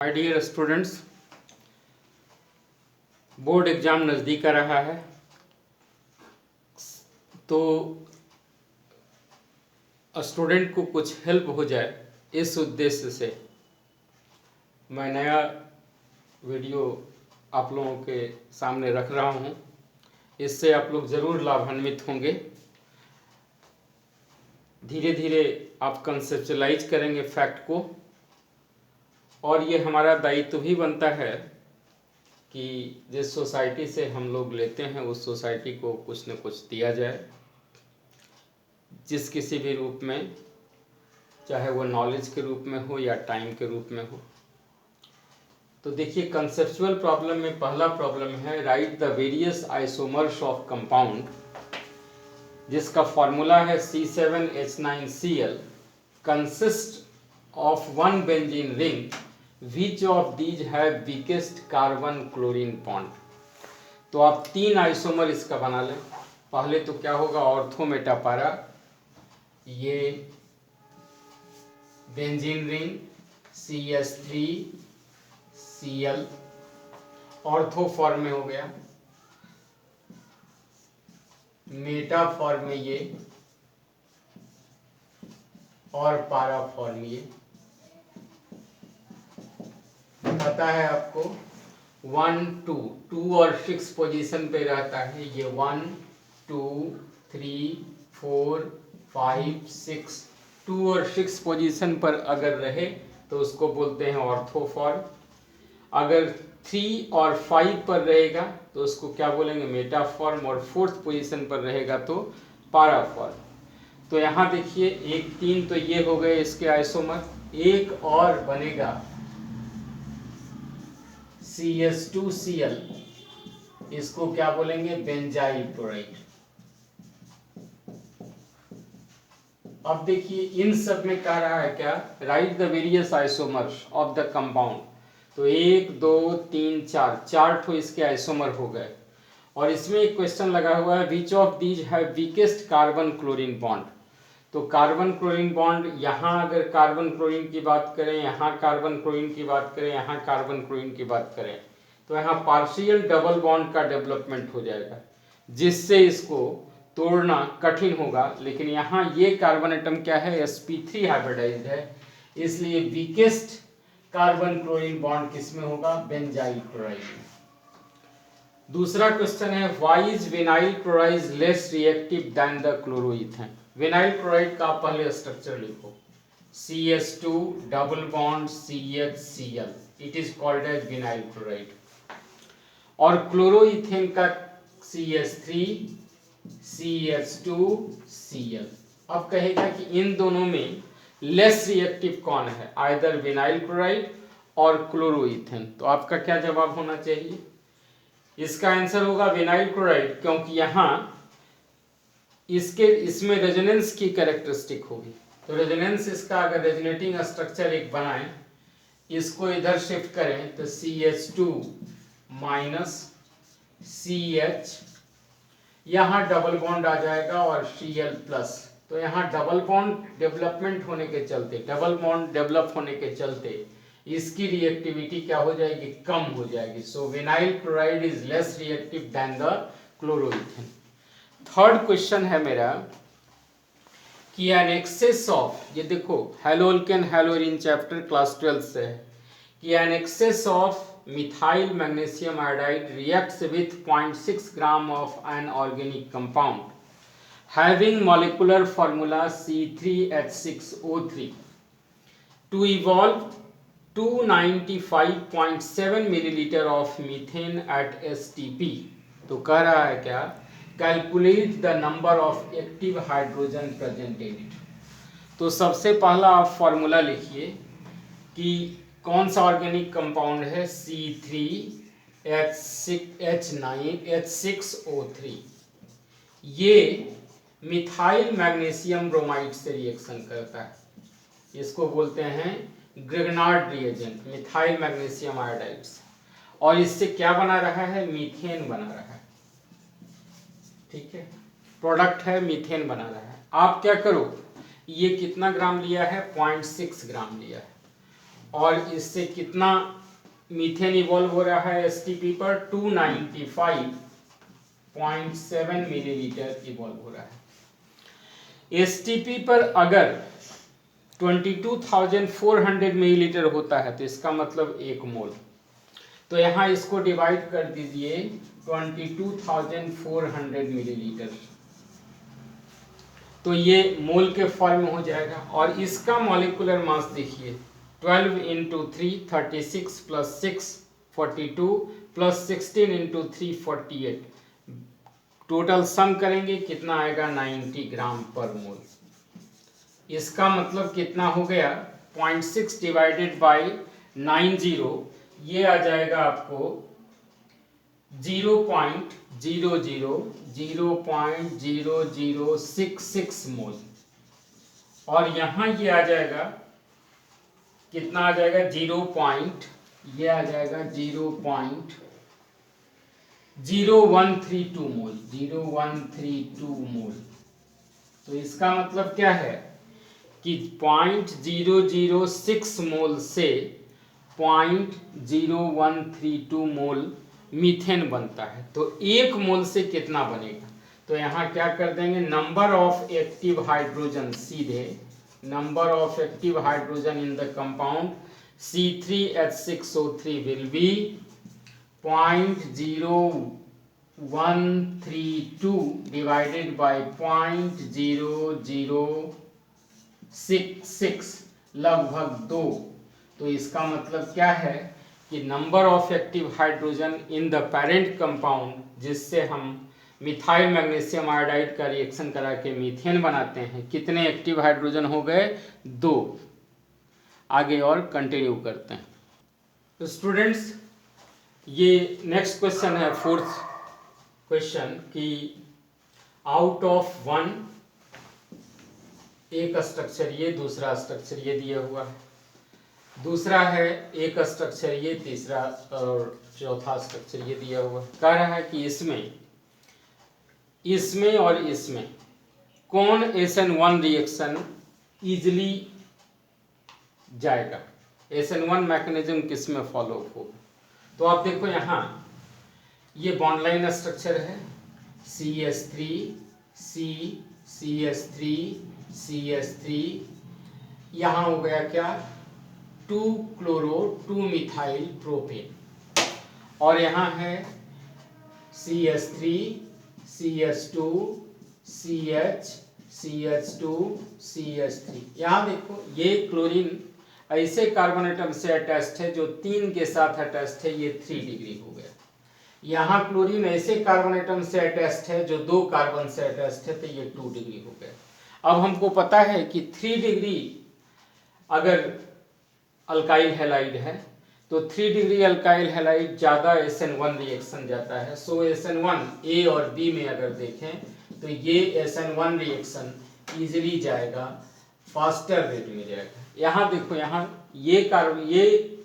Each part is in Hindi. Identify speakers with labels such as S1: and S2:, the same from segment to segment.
S1: My dear students, board exam नज़दीक आ रहा है तो स्टूडेंट को कुछ हेल्प हो जाए इस उद्देश्य से मैं नया वीडियो आप लोगों के सामने रख रहा हूं। इससे आप लोग ज़रूर लाभान्वित होंगे। धीरे धीरे आप कंसेप्चुलाइज करेंगे फैक्ट को, और ये हमारा दायित्व भी बनता है कि जिस सोसाइटी से हम लोग लेते हैं उस सोसाइटी को कुछ न कुछ दिया जाए, जिस किसी भी रूप में, चाहे वो नॉलेज के रूप में हो या टाइम के रूप में हो। तो देखिए, कंसेप्चुअल प्रॉब्लम में पहला प्रॉब्लम है right the various isomers of compound, जिसका फॉर्मूला है C7H9Cl consist of one benzene ring, which of these have weakest carbon chlorine bond. तो आप तीन आइसोमर इसका बना लें। पहले तो क्या होगा, ऑर्थो मेटापारा, ये benzene ring CH3Cl ortho form में हो गया, मेटा फॉर्म में ये, और पारा फॉर्म ये। पता है आपको 1 2 और 6 पोजीशन पे रहता है ये। 1 2 3 4 5 6 2 और 6 पोजीशन पर अगर रहे तो उसको बोलते हैं ऑर्थो फॉर्म। अगर 3 और 5 पर रहेगा तो उसको क्या बोलेंगे, मेटा फॉर्म। और 4th पोजीशन पर रहेगा तो पारा फॉर्म। तो यहाँ देखिए 1 3 तो ये हो गए इसके आइसोमर। एक और बनेगा CH2Cl, इसको क्या बोलेंगे, बेंजाइल क्लोराइड। अब देखिए इन सब में कह रहा है क्या, right the various isomers of the compound. तो 1 2 3 4 ठो इसके आइसोमर हो गए। और इसमें एक क्वेश्चन लगा हुआ है, which of these have weakest carbon chlorine bond. तो कार्बन क्लोरीन बॉन्ड, यहाँ अगर कार्बन क्लोरीन की बात करें, यहाँ कार्बन क्लोरीन की बात करें, यहाँ कार्बन क्लोरीन की बात करें, तो यहाँ पार्शियल डबल बॉन्ड का डेवलपमेंट हो जाएगा, जिससे इसको तोड़ना कठिन होगा। लेकिन यहाँ ये कार्बन एटम क्या है, sp3 हाइब्रिडाइज्ड है, इसलिए वीकेस्ट कार्बन क्लोरीन बॉन्ड किसमें होगा, बेंजाइल क्लोराइड में। दूसरा क्वेश्चन है, why is vinyl chloride less reactive than the chloroethane. Vinyl chloride का पहले स्ट्रक्चर लिखो, CH2 double bond CHCl, it is called as vinyl chloride. और क्लोरोइथेन का CH3 CH2Cl। अब कहेगा कि इन दोनों में लेस रिएक्टिव कौन है, आइदर विनाइल क्लोराइड और क्लोरोइथेन। तो आपका क्या जवाब होना चाहिए, इसका आंसर होगा विनाइल क्लोराइड, क्योंकि यहाँ इसमें रेजोनेंस की कैरेक्टरिस्टिक होगी। तो रेजोनेंस इसका, अगर रेजोनेटिंग स्ट्रक्चर एक बनाएं, इसको इधर शिफ्ट करें तो CH2 माइनस CH, यहाँ डबल बॉन्ड आ जाएगा और Cl प्लस। तो यहाँ डबल बॉन्ड डेवलपमेंट होने के चलते, डबल बॉन्ड डेवलप होने के चलते इसकी रिएक्टिविटी क्या हो जाएगी, कम हो जाएगी। So vinyl chloride is less reactive than the chloroethane. Third question है मेरा कि एन एक्सेस ऑफ, ये देखो हैलोअल्केन हैलोरीन चैप्टर क्लास 12 से है, कि an excess of methyl magnesium iodide reacts with 0.6 gram of an organic compound having molecular formula C3H6O3 to evolve 295.7 millilitre of methane at STP। तो कह रहा है क्या, calculate the number of active hydrogen present in it. तो सबसे पहला आप फॉर्मूला लिखिए कि कौन सा ऑर्गेनिक कंपाउंड है, C3H6O3। ये मिथाइल मैग्नीशियम ब्रोमाइड से रिएक्शन करता है, इसको बोलते हैं Grignard reagent, methyl magnesium iodide. और इससे क्या बना रहा है, मीथेन बना रहा है। ठीक है, प्रोडक्ट है, मीथेन बना रहा है। आप क्या करो, ये कितना ग्राम लिया है, 0.6 ग्राम लिया है। और इससे कितना मीथेन इवॉल्व हो रहा है एसटीपी पर 295.7 मिलीलीटर इवॉल्व हो रहा है। एसटीपी पर अगर 22,400 मिलीलीटर होता है तो इसका मतलब 1 मोल। तो यहाँ इसको डिवाइड कर दीजिए 22,400 मिलीलीटर, तो ये मोल के फॉर्म में हो जाएगा। और इसका मॉलिक्यूलर मास देखिए 12 into 3 36 plus 6 42 plus 16 into 3 48, total sum करेंगे कितना आएगा 90 ग्राम पर मोल। इसका मतलब कितना हो गया 0.6 डिवाइडेड बाई 90, ये आ जाएगा आपको 0.000066 मोल। और यहाँ ये आ जाएगा कितना आ जाएगा ये आ जाएगा 0.0132 मोल, 0132 मोल। तो इसका मतलब क्या है कि 0.006 मोल से 0.0132 मोल मीथेन बनता है। तो 1 मोल से कितना बनेगा, तो यहाँ क्या कर देंगे नंबर ऑफ एक्टिव हाइड्रोजन, सीधे number of active hydrogen in the compound C3H6O3 will be 0.0132 divided by 0.0066 लगभग 2। तो इसका मतलब क्या है कि number of active hydrogen in the parent compound, जिससे हम मिथाइल मैग्नीशियम आयोडाइड का रिएक्शन करा के मीथेन बनाते हैं, कितने एक्टिव हाइड्रोजन हो गए 2। आगे और कंटिन्यू करते हैं। तो स्टूडेंट्स ये नेक्स्ट क्वेश्चन है, 4th क्वेश्चन कि आउट ऑफ 1, एक स्ट्रक्चर ये, दूसरा स्ट्रक्चर ये दिया हुआ है, दूसरा है एक स्ट्रक्चर ये, तीसरा और चौथा स्ट्रक्चर ये दिया हुआ है। कह रहा है कि इसमें और इसमें कौन SN1 रिएक्शन इजिली जाएगा, SN1 मैकेनिज्म किस में फॉलो होगा। तो आप देखो यहाँ ये बॉन्ड लाइन स्ट्रक्चर है CH3 C CH3 CH3, यहाँ हो गया क्या 2 क्लोरो 2 मिथाइल प्रोपेन, और यहाँ है CH3 CH2 CH CH2 CH3। यहाँ देखो ये क्लोरीन ऐसे कार्बन एटम से अटैच्ड है जो 3 के साथ अटैच्ड है, ये 3 डिग्री हो गया। यहाँ क्लोरीन ऐसे कार्बन एटम से अटैच्ड है जो 2 कार्बन से अटैच्ड है, तो ये 2 डिग्री हो गया। अब हमको पता है कि 3 डिग्री अगर अल्काइल हैलाइड है तो 3 डिग्री अल्काइल हैलाइड ज़्यादा SN1 रिएक्शन जाता है। सो SN1 A और B में अगर देखें तो ये SN1 रिएक्शन इजीली जाएगा, फास्टर रेट में जाएगा। यहाँ देखो यहाँ ये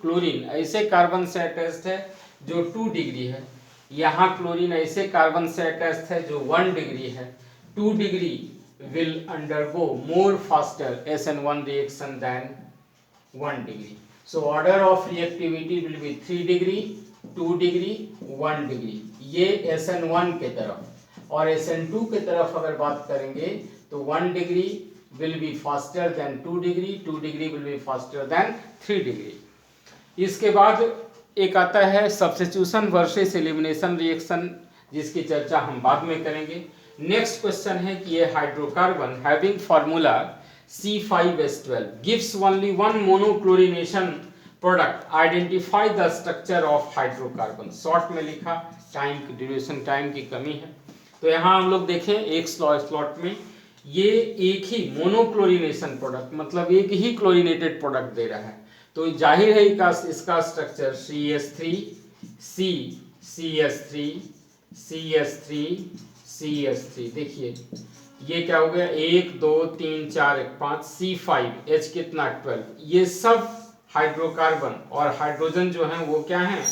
S1: क्लोरीन ऐसे कार्बन से अटैच्ड है जो 2 डिग्री है, यहाँ क्लोरीन ऐसे कार्बन से अटैच्ड है जो 1 डिग्री है। 2 degree will undergo more faster SN1 reaction than 1 degree. So order of reactivity will be 3 degree, 2 degree, 1 degree. ये SN1 के तरफ, और SN2 के तरफ अगर बात करेंगे तो 1 degree will be faster than 2 degree, 2 degree will be faster than 3 degree. इसके बाद एक आता है सब्स्टिट्यूशन वर्सेस एलिमिनेशन रिएक्शन, जिसकी चर्चा हम बाद में करेंगे। नेक्स्ट क्वेश्चन है कि ये hydrocarbon having formula C5H12 gives only one monochlorinated product, identify the structure of hydrocarbon। Short में लिखा, टाइम की ड्यूरेशन, टाइम की कमी है। तो यहाँ हम लोग देखें एक स्लॉट में ये एक ही मोनोक्लोरिनेशन प्रोडक्ट, मतलब एक ही क्लोरिनेटेड प्रोडक्ट दे रहा है, तो जाहिर है इसका structure CH3 C CH3 CH3 CH3। देखिए ये क्या हो गया 1 2 3 4 1 5 C5H कितना 12। ये सब हाइड्रोकार्बन और हाइड्रोजन जो हैं वो क्या हैं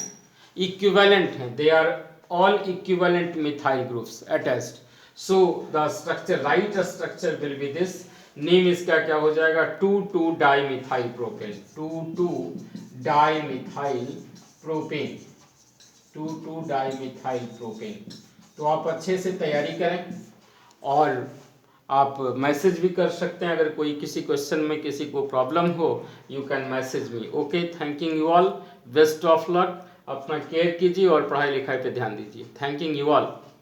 S1: इक्विवेलेंट हैं, they are all equivalent methyl groups attached. So the structure, right structure will be this name इसका क्या हो जाएगा 2,2 dimethyl propane, 2,2 dimethyl propane, 2,2 dimethyl propane. तो आप अच्छे से तैयारी करें और आप मैसेज भी कर सकते हैं अगर कोई किसी क्वेश्चन में किसी को प्रॉब्लम हो, you can message me. Okay, thanking you all, best of luck, अपना केयर कीजिए और पढ़ाई लिखाई पे ध्यान दीजिए। Thanking you all.